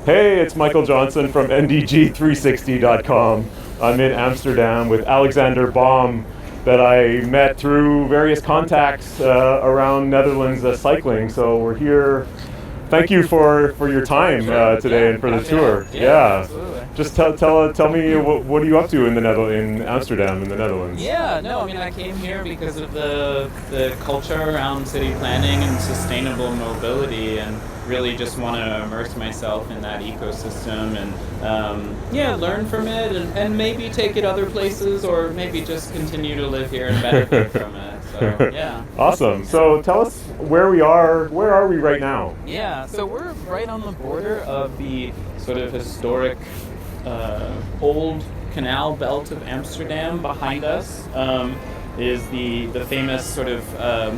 Hey, it's Michael Johnson from NDG360.com. I'm in Amsterdam with Alexander Baum that I met through various contacts around Netherlands cycling. So we're here. Thank you for your time today and for the tour. Yeah. Absolutely. Just tell me what are you up to in in Amsterdam in the Netherlands? Yeah, no, I mean, I came here because of the culture around city planning and sustainable mobility, and really just want to immerse myself in that ecosystem and learn from it and maybe take it other places, or maybe just continue to live here and benefit from it. So, yeah. Awesome. So tell us where we are. Where are we right now? Yeah, so we're right on the border of the sort of historic old canal belt of Amsterdam. Behind us is the famous sort of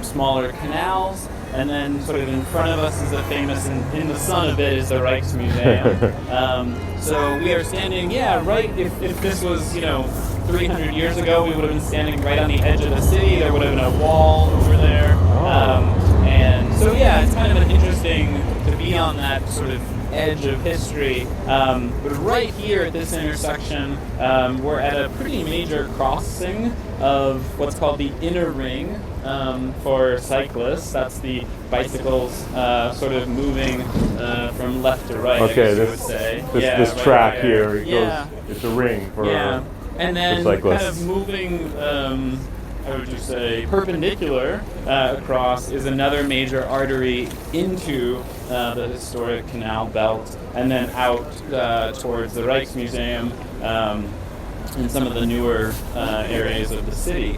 smaller canals, and then sort of in front of us is the famous, in the sun a bit, is the Rijksmuseum. So we are standing, right, if this was, 300 years ago, we would have been standing right on the edge of the city. There would have been a wall over there. And so, it's kind of interesting to be on that sort of edge of history. But right here at this intersection, we're at a pretty major crossing of what's called the inner ring for cyclists. That's the bicycles sort of moving from left to right, Okay, I guess you would say. This right track there. here, it's a ring for and then for cyclists. kind of moving, how would you say, perpendicular across is another major artery into the historic canal belt, and then out towards the Rijksmuseum and some of the newer areas of the city.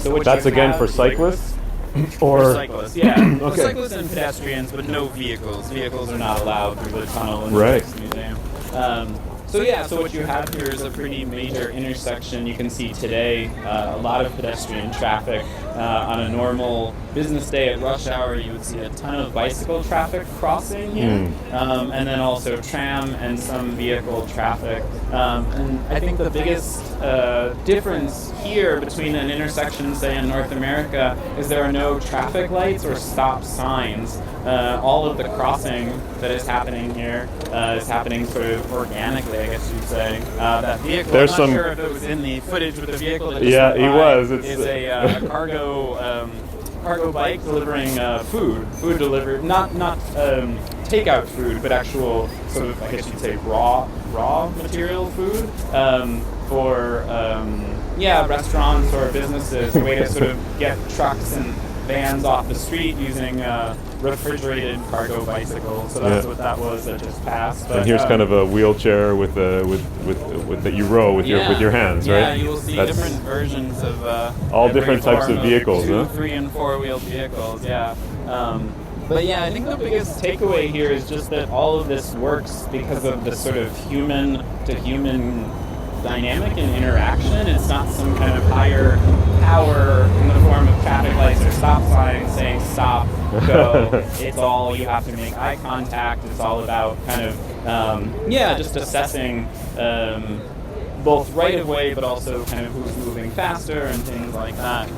So that's again for cyclists? For cyclists, yeah. Okay. For cyclists and pedestrians, but no vehicles. Vehicles are not allowed through the tunnel in the Right. Rijksmuseum. So what you have here is a pretty major intersection. You can see today a lot of pedestrian traffic. On a normal business day at rush hour, you would see a ton of bicycle traffic crossing here, and then also tram and some vehicle traffic. And I think the biggest difference here between an intersection, say in North America, is there are no traffic lights or stop signs. All of the crossing that is happening here is happening sort of organically, I guess you'd say. That vehicle, I'm not sure if it was in the footage with the vehicle that just went by, was. It's a cargo bike delivering food delivered, not takeout food, but actual sort of, I guess you'd say, raw material food for restaurants or businesses. A way to sort of get trucks and vans off the street using refrigerated cargo bicycles. So that's what that was that just passed. But, and here's kind of a wheelchair with that you row with your hands, right? Yeah, you will see different versions of all different types of vehicles, 2-, 3-, and 4-wheeled vehicles. Yeah. But I think the biggest takeaway here is just that all of this works because of the sort of human to human dynamic and interaction. It's not some kind of higher power in the form of traffic lights or stop signs saying stop, go. It's all, you have to make eye contact. It's all about kind of just assessing both right of way, but also kind of who's moving faster and things like that.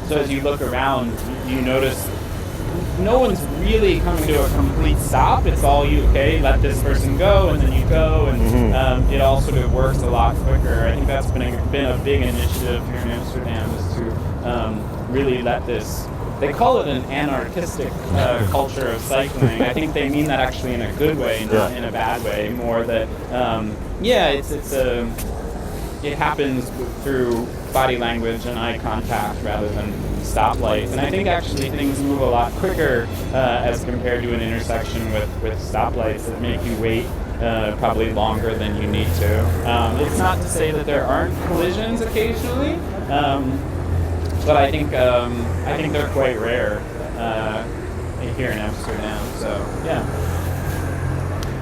So as you look around, you notice no one's really coming to a complete stop. It's all let this person go, and then you go, and it all sort of works a lot quicker. I think that's been a big initiative here in Amsterdam, is to really let this, they call it an anarchistic culture of cycling. I think they mean that actually in a good way, not in a bad way, more that, it happens through body language and eye contact rather than stoplights. And I think actually things move a lot quicker as compared to an intersection with stoplights that make you wait probably longer than you need to. It's not to say that there aren't collisions occasionally, but I think they're quite rare here in Amsterdam. So yeah.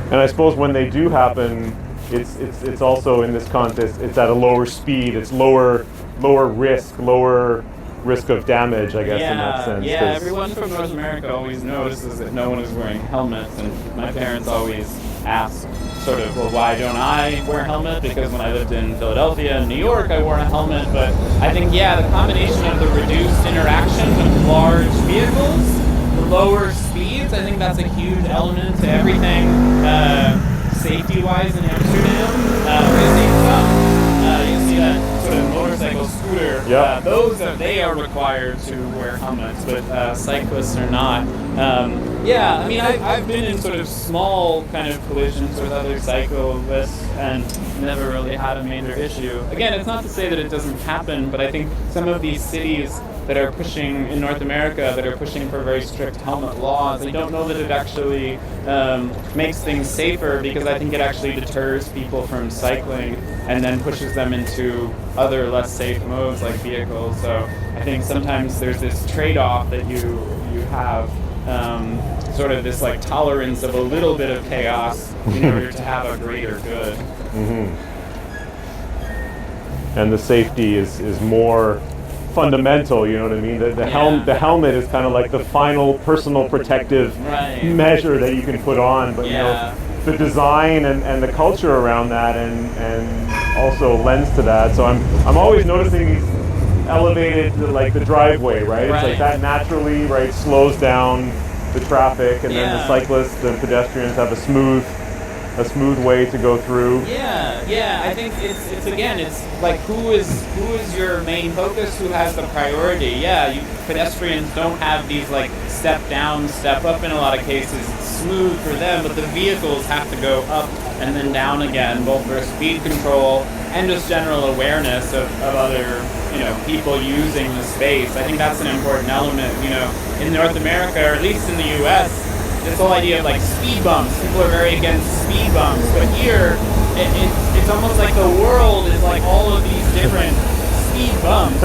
And I suppose when they do happen, it's also in this context. It's at a lower speed. It's lower risk of damage, I guess, in that sense. Yeah, everyone from North America always notices that no one is wearing helmets, and my parents always ask, sort of, well, why don't I wear a helmet? Because when I lived in Philadelphia and New York, I wore a helmet. But I think, the combination of the reduced interaction with large vehicles, the lower speeds, I think that's a huge element to everything. knows that they are required to wear helmets, but cyclists are not. Yeah, I mean, I've been in sort of small kind of collisions with other cyclists and never really had a major issue. Again, it's not to say that it doesn't happen, but I think some of these cities that are pushing in North America, that are pushing for very strict helmet laws, I don't know that it actually makes things safer, because I think it actually deters people from cycling and then pushes them into other less safe modes like vehicles. So I think sometimes there's this trade-off that you have, sort of this like tolerance of a little bit of chaos in order to have a greater good. Mm-hmm. And the safety is more fundamental, you know what I mean? The helmet is kind of like the final personal protective measure that you can put on, but you know, the design and the culture around that and also lends to that. So I'm always noticing these elevated, like the driveway, right? It's like that naturally, right, slows down the traffic, and then the cyclists and pedestrians have a smooth way to go through. I think it's again, it's like who is your main focus, who has the priority. Pedestrians don't have these like step down, step up in a lot of cases. It's smooth for them, but the vehicles have to go up and then down again, both for speed control and just general awareness of other, people using the space. I think that's an important element, in North America, or at least in the US, this whole idea of like speed bumps. People are very against speed bumps, but here it's almost like the world is like all of these different speed bumps,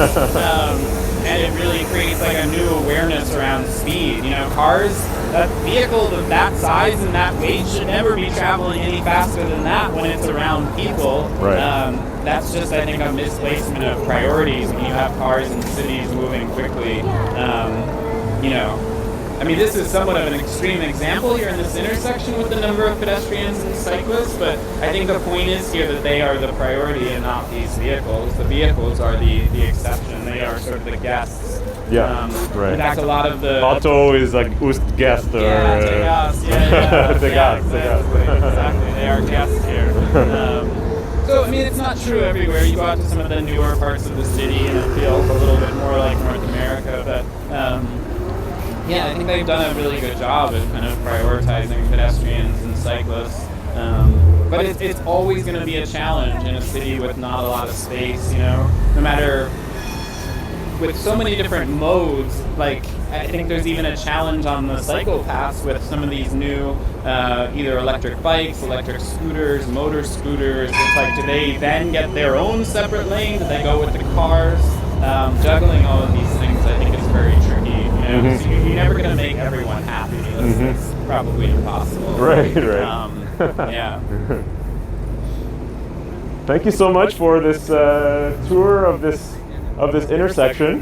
and it really creates like a new awareness around speed. Cars, that vehicle of that size and that weight should never be traveling any faster than that when it's around people. Right. That's just, I think, a misplacement of priorities when you have cars in cities moving quickly. I mean, this is somewhat of an extreme example here in this intersection with the number of pedestrians and cyclists, but I think the point is here that they are the priority and not these vehicles. The vehicles are the exception. They are sort of the guests. Right. In fact, a lot of the... Auto is like Gast, or... Exactly. They are guests here. So, I mean, it's not true everywhere. You go out to some of the newer parts of the city and it feels a little bit more like North America, but... I think they've done a really good job at kind of prioritizing pedestrians and cyclists. But it's always going to be a challenge in a city with not a lot of space, no matter, with so many different modes. Like, I think there's even a challenge on the cycle paths with some of these new either electric bikes, electric scooters, motor scooters. It's like, do they then get their own separate lane? Do they go with the cars? Juggling all of these things, I think, is very tricky. So you're never going to make everyone happy. That's probably impossible. Right. Thank you so much for this tour of this intersection.